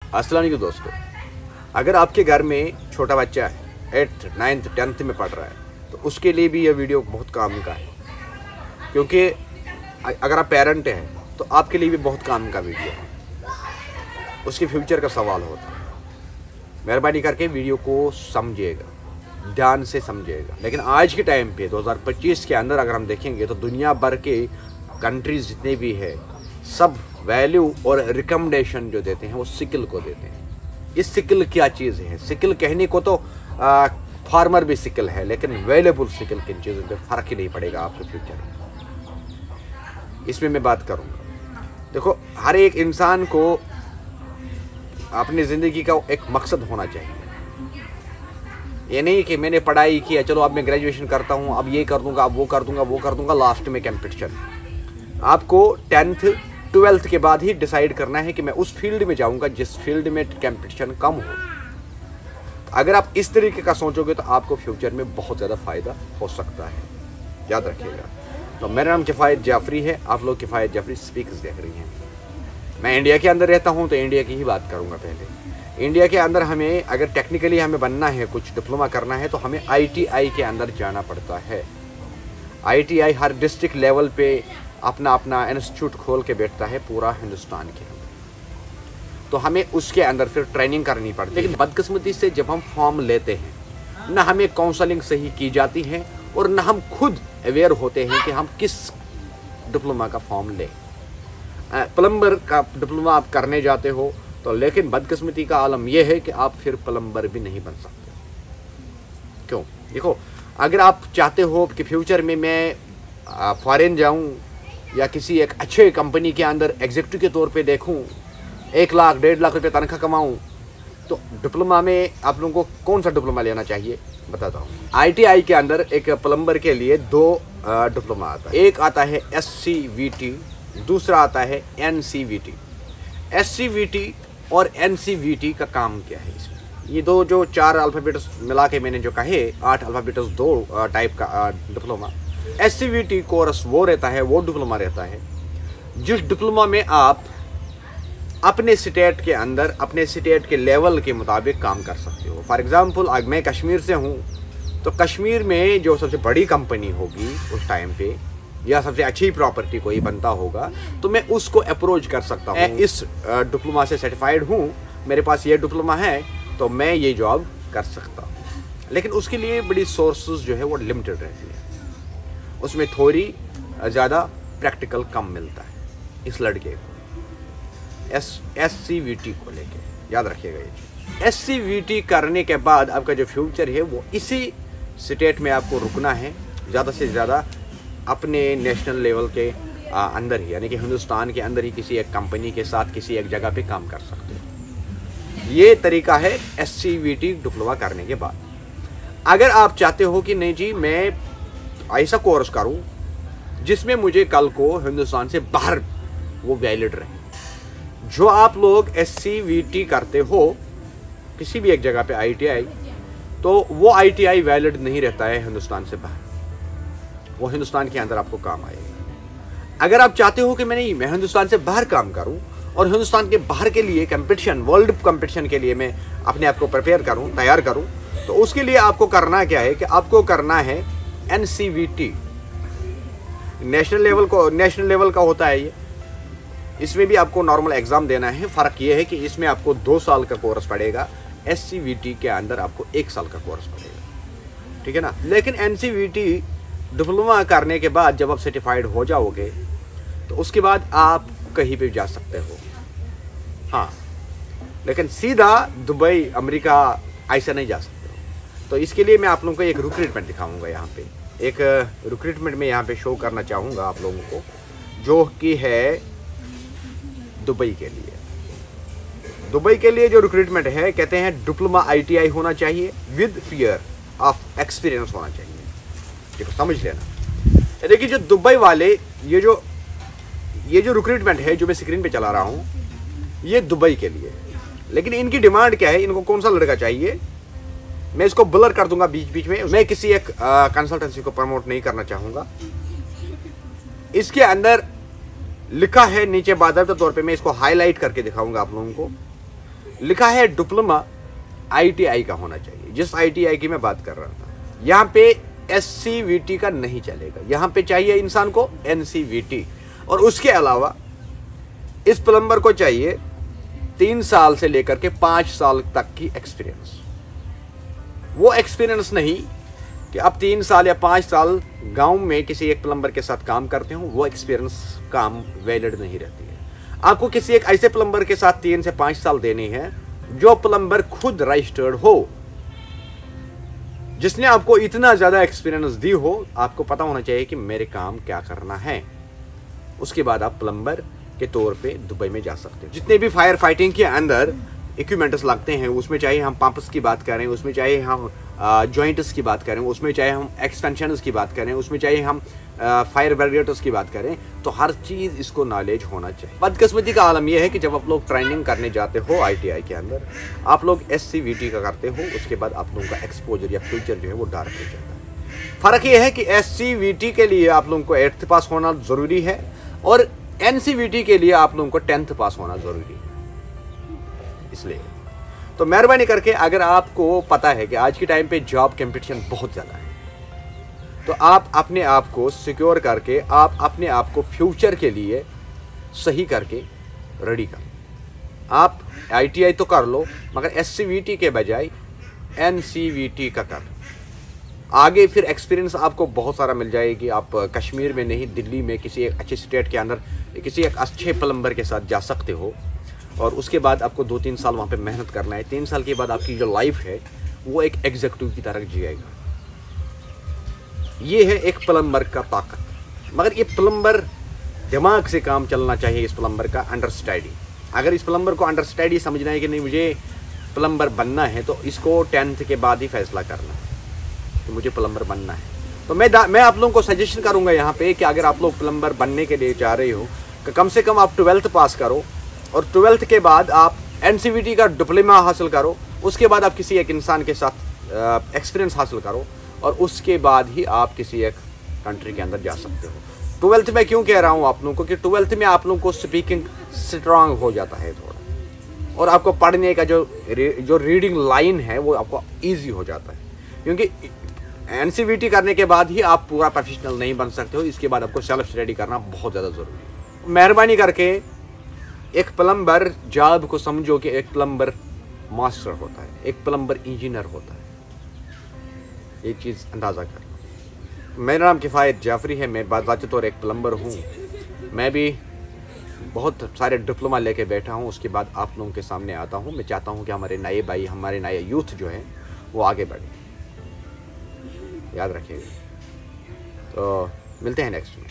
अस्सलाम वालेकुम दोस्तों, अगर आपके घर में छोटा बच्चा है 8th 9th 10th में पढ़ रहा है तो उसके लिए भी यह वीडियो बहुत काम का है, क्योंकि अगर आप पेरेंट हैं तो आपके लिए भी बहुत काम का वीडियो है। उसके फ्यूचर का सवाल होता है। मेहरबानी करके वीडियो को समझिएगा, ध्यान से समझिएगा। लेकिन आज के टाइम पे 2025 के अंदर अगर हम देखेंगे तो दुनिया भर के कंट्रीज जितने भी है सब वैल्यू और रिकमेंडेशन जो देते हैं वो स्किल को देते हैं। इस स्किल क्या चीज़ है? स्किल कहने को तो फार्मर भी स्किल है, लेकिन वैल्यूबल स्किल किन चीज़ों पे फ़र्क ही नहीं पड़ेगा आपके फ्यूचर में। इसमें मैं बात करूँगा। देखो, हर एक इंसान को अपनी ज़िंदगी का एक मकसद होना चाहिए। ये नहीं कि मैंने पढ़ाई किया, चलो अब मैं ग्रेजुएशन करता हूँ, अब ये कर दूंगा, अब वो कर दूंगा, वो कर दूंगा, लास्ट में कंपटीशन। आपको 10th 12th के बाद ही डिसाइड करना है कि मैं उस फील्ड में जाऊंगा जिस फील्ड में कंपटीशन कम हो। अगर आप इस तरीके का सोचोगे तो आपको फ्यूचर में बहुत ज़्यादा फ़ायदा हो सकता है, याद रखिएगा। तो मेरा नाम किफ़ायत जाफरी है, आप लोग किफ़ायत जाफरी स्पीक्स देख रही हैं। मैं इंडिया के अंदर रहता हूँ तो इंडिया की ही बात करूँगा। पहले इंडिया के अंदर हमें अगर टेक्निकली हमें बनना है, कुछ डिप्लोमा करना है तो हमें ITI के अंदर जाना पड़ता है। ITI हर डिस्ट्रिक्ट लेवल पे अपना अपना इंस्टीट्यूट खोल के बैठता है पूरा हिंदुस्तान के अंदर, तो हमें उसके अंदर फिर ट्रेनिंग करनी पड़ती है। लेकिन बदकिस्मती से जब हम फॉर्म लेते हैं ना हमें काउंसलिंग सही की जाती है और ना हम खुद अवेयर होते हैं कि हम किस डिप्लोमा का फॉर्म लें। प्लम्बर का डिप्लोमा आप करने जाते हो तो, लेकिन बदकिस्मती का आलम यह है कि आप फिर प्लम्बर भी नहीं बन सकते। क्यों? देखो, अगर आप चाहते हो कि फ्यूचर में मैं फॉरेन जाऊं या किसी एक अच्छे कंपनी के अंदर एग्जीक्यूटिव के तौर पे देखूं, 1 लाख 1.5 लाख रुपए तनख्वाह कमाऊं, तो डिप्लोमा में आप लोगों को कौन सा डिप्लोमा लेना चाहिए बताता हूँ। ITI के अंदर एक प्लम्बर के लिए 2 डिप्लोमा आता है। एक आता है SCVT, दूसरा आता है NCVT। SCVT और NCVT का काम क्या है इसमें? ये दो जो 4 अल्फ़ाबेट्स मिला के मैंने जो कहे 8 अल्फ़ाबेट्स 2 टाइप का डिप्लोमा। SCVT कोर्स वो रहता है, वो डिप्लोमा रहता है जिस डिप्लोमा में आप अपने स्टेट के अंदर अपने स्टेट के लेवल के मुताबिक काम कर सकते हो। फॉर एग्जांपल, आज मैं कश्मीर से हूँ तो कश्मीर में जो सबसे बड़ी कंपनी होगी उस टाइम पे या सबसे अच्छी प्रॉपर्टी कोई बनता होगा तो मैं उसको अप्रोच कर सकता हूँ। इस डिप्लोमा से सर्टिफाइड हूँ, मेरे पास ये डिप्लोमा है तो मैं ये जॉब कर सकता हूँ। लेकिन उसके लिए बड़ी सोर्सेज जो है वो लिमिटेड रहती है, उसमें थोड़ी ज़्यादा प्रैक्टिकल कम मिलता है इस लड़के को। SCVT को लेके याद रखिएगा। ये SCVT करने के बाद आपका जो फ्यूचर है वो इसी स्टेट में आपको रुकना है, ज़्यादा से ज़्यादा अपने नेशनल लेवल के अंदर ही, यानी कि हिंदुस्तान के अंदर ही किसी एक कंपनी के साथ किसी एक जगह पे काम कर सकते हो। ये तरीका है SCVT डिप्लोमा करने के बाद। अगर आप चाहते हो कि नहीं जी मैं ऐसा कोर्स करूं जिसमें मुझे कल को हिंदुस्तान से बाहर वो वैलिड रहे, जो आप लोग SCVT करते हो किसी भी एक जगह पे ITI, तो वो ITI वैलिड नहीं रहता है हिंदुस्तान से बाहर, वो हिंदुस्तान के अंदर आपको काम आएगा। अगर आप चाहते हो कि मैं हिंदुस्तान से बाहर काम करूं और हिंदुस्तान के बाहर के लिए कंपटीशन, वर्ल्ड कंपटीशन के लिए मैं अपने आप को प्रिपेयर करूं, तैयार करूं, तो उसके लिए आपको करना क्या है कि आपको करना है NCVT। नेशनल लेवल का होता है ये। इसमें भी आपको नॉर्मल एग्जाम देना है। फ़र्क ये है कि इसमें आपको 2 साल का कोर्स पड़ेगा, SCVT के अंदर आपको 1 साल का कोर्स पड़ेगा, ठीक है ना। लेकिन NCVT डिप्लोमा करने के बाद जब आप सर्टिफाइड हो जाओगे तो उसके बाद आप कहीं पे जा सकते हो, हाँ, लेकिन सीधा दुबई अमेरिका ऐसा नहीं जा सकते हो। तो इसके लिए मैं आप लोगों को एक रिक्रूटमेंट दिखाऊंगा। यहाँ पे एक रिक्रूटमेंट में यहाँ पे शो करना चाहूँगा आप लोगों को, जो कि है दुबई के लिए। दुबई के लिए जो रिक्रूटमेंट है, कहते हैं डिप्लोमा ITI होना चाहिए विद फियर ऑफ एक्सपीरियंस होना चाहिए। देखो समझ लेना। देखिए, जो दुबई वाले ये जो रिक्रूटमेंट है जो मैं स्क्रीन पे चला रहा हूँ, ये दुबई के लिए। लेकिन इनकी डिमांड क्या है, इनको कौन सा लड़का चाहिए, मैं इसको ब्लर कर दूंगा बीच बीच में। मैं किसी एक कंसल्टेंसी को प्रमोट नहीं करना चाहूँगा। इसके अंदर लिखा है नीचे बादल के तौर पे, मैं इसको हाईलाइट करके दिखाऊंगा आप लोगों को। लिखा है डिप्लोमा ITI का होना चाहिए, जिस ITI की मैं बात कर रहा था। यहाँ पे SCVT का नहीं चलेगा, यहाँ पे चाहिए इंसान को NCVT। और उसके अलावा इस प्लम्बर को चाहिए 3 साल से लेकर के 5 साल तक की एक्सपीरियंस। वो एक्सपीरियंस नहीं कि आप 3 साल या 5 साल गांव में किसी एक प्लम्बर के साथ काम करते हो, वो एक्सपीरियंस काम वैलिड नहीं रहती है। आपको किसी एक ऐसे प्लम्बर के साथ 3 से 5 साल देने हैं जो प्लम्बर खुद रजिस्टर्ड हो, जिसने आपको इतना ज्यादा एक्सपीरियंस दी हो। आपको पता होना चाहिए कि मेरे काम क्या करना है। उसके बाद आप प्लम्बर के तौर पे दुबई में जा सकते हैं। जितने भी फायर फाइटिंग के अंदर इक्विपमेंट्स लगते हैं, उसमें चाहे हम पंप्स की बात करें, उसमें चाहे हम जॉइंट्स की बात करें, उसमें चाहे हम एक्सटेंशंस की बात करें, उसमें चाहे हम फायर ब्रिगेड्स की बात करें, तो हर चीज़ इसको नॉलेज होना चाहिए। बदकिस्मती का आलम यह है कि जब आप लोग ट्रेनिंग करने जाते हो ITI के अंदर, आप लोग SCVT का करते हो, उसके बाद आप लोगों का एक्सपोजर या फ्यूचर जो है वो डार्क हो जाता है। फ़र्क यह है कि SCVT के लिए आप लोगों को 8th पास होना ज़रूरी है और NCVT के लिए आप लोगों को 10th पास होना ज़रूरी है। इसलिए तो मेहरबानी करके, अगर आपको पता है कि आज के टाइम पे जॉब कंपटीशन बहुत ज़्यादा है, तो आप अपने आप को सिक्योर करके, आप अपने आप को फ्यूचर के लिए सही करके रेडी कर। आप ITI तो कर लो, मगर SCVT के बजाय NCVT का कर। आगे फिर एक्सपीरियंस आपको बहुत सारा मिल जाएगी। आप कश्मीर में नहीं, दिल्ली में किसी एक अच्छे स्टेट के अंदर किसी एक अच्छे प्लम्बर के साथ जा सकते हो। और उसके बाद आपको 2-3 साल वहाँ पे मेहनत करना है। 3 साल के बाद आपकी जो लाइफ है वो एक एग्जीक्यूटिव की तरह जिएगा। ये है एक प्लम्बर का ताकत। मगर ये प्लम्बर दिमाग से काम चलना चाहिए। इस प्लम्बर का अंडरस्टैंडिंग, अगर इस प्लम्बर को अंडरस्टैंडिंग समझना है कि नहीं मुझे प्लम्बर बनना है, तो इसको 10th के बाद ही फैसला करना है कि मुझे प्लम्बर बनना है। तो मैं आप लोगों को सजेशन करूँगा यहाँ पे कि अगर आप लोग प्लम्बर बनने के लिए चाह रहे हो, कि कम से कम आप 12th पास करो और 12th के बाद आप NCVT का डिप्लोमा हासिल करो। उसके बाद आप किसी एक इंसान के साथ एक्सपीरियंस हासिल करो और उसके बाद ही आप किसी एक कंट्री के अंदर जा सकते हो। 12th में क्यों कह रहा हूँ आप लोगों को कि 12th में आप लोगों को स्पीकिंग स्ट्रांग हो जाता है थोड़ा, और आपको पढ़ने का जो रीडिंग लाइन है वो आपको ईजी हो जाता है। क्योंकि NCVT करने के बाद ही आप पूरा प्रोफेशनल नहीं बन सकते हो। इसके बाद आपको सेल्फ स्टडी करना बहुत ज़्यादा ज़रूरी है। मेहरबानी करके एक प्लम्बर जॉब को समझो कि एक प्लम्बर मास्टर होता है, एक प्लम्बर इंजीनियर होता है। ये चीज़ अंदाज़ा कर। मेरा नाम किफ़ायत जाफरी है, मैं बात तौर एक प्लम्बर हूँ। मैं भी बहुत सारे डिप्लोमा लेके बैठा हूँ, उसके बाद आप लोगों के सामने आता हूँ। मैं चाहता हूँ कि हमारे नए भाई, हमारे नए यूथ जो है वो आगे बढ़े। याद रखिएगा। तो मिलते हैं नेक्स्ट में।